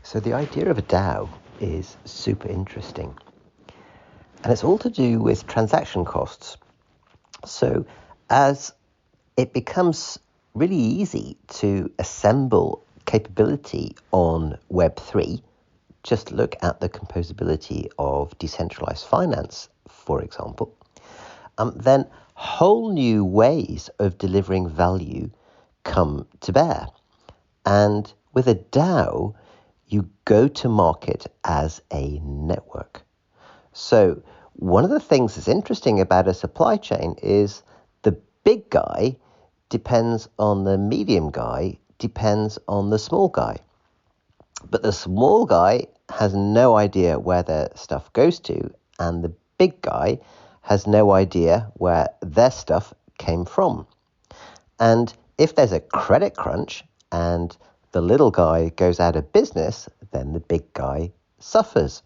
So the idea of a DAO is super interesting. And it's all to do with transaction costs. So as it becomes really easy to assemble capability on Web3, just look at the composability of decentralized finance, for example, then whole new ways of delivering value come to bear. And with a DAO, you go to market as a network. So one of the things that's interesting about a supply chain is the big guy depends on the medium guy, depends on the small guy. But the small guy has no idea where their stuff goes to, and the big guy has no idea where their stuff came from. And if there's a credit crunch and the little guy goes out of business, then the big guy suffers.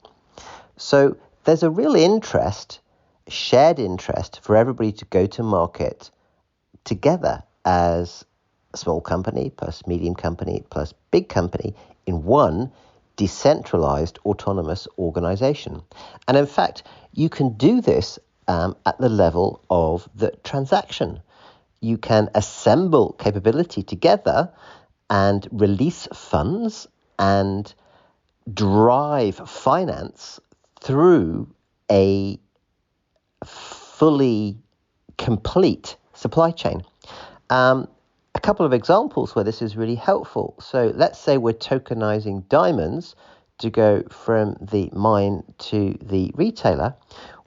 So there's a real interest, shared interest, for everybody to go to market together as a small company plus medium company plus big company in one decentralized autonomous organization. And in fact, you can do this at the level of the transaction. You can assemble capability together and release funds and drive finance through a fully complete supply chain. A couple of examples where this is really helpful. So let's say we're tokenizing diamonds to go from the mine to the retailer.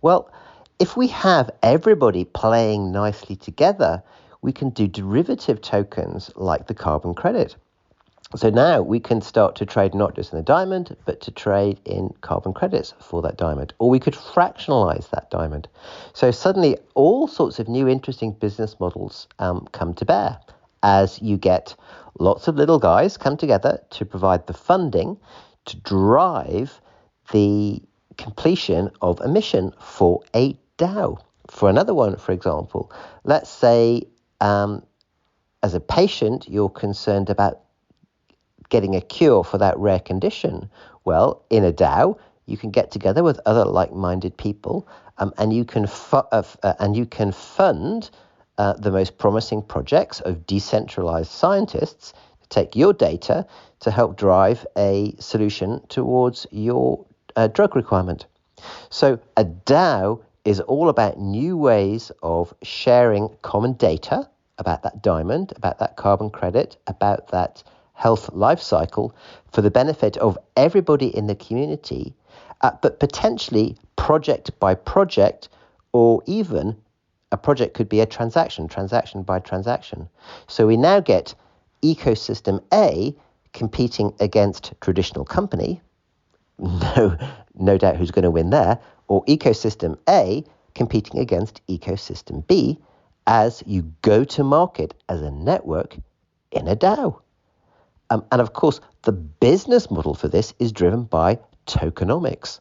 Well, if we have everybody playing nicely together, we can do derivative tokens like the carbon credit. So now we can start to trade not just in the diamond, but to trade in carbon credits for that diamond. Or we could fractionalize that diamond. So suddenly all sorts of new interesting business models come to bear as you get lots of little guys come together to provide the funding to drive the completion of a mission for a DAO. For another one, for example, let's say as a patient, you're concerned about getting a cure for that rare condition. Well, in a DAO, you can get together with other like-minded people, and you can fund the most promising projects of decentralized scientists to take your data to help drive a solution towards your drug requirement. So a DAO is all about new ways of sharing common data about that diamond, about that carbon credit, about that health life cycle for the benefit of everybody in the community, but potentially project by project, or even a project could be a transaction by transaction. So we now get ecosystem A competing against traditional company, no doubt who's going to win there, or ecosystem A competing against ecosystem B as you go to market as a network in a DAO. And of course, the business model for this is driven by tokenomics.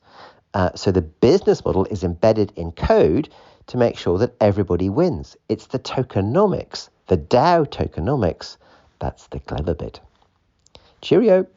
So the business model is embedded in code to make sure that everybody wins. It's the tokenomics, the DAO tokenomics, that's the clever bit. Cheerio.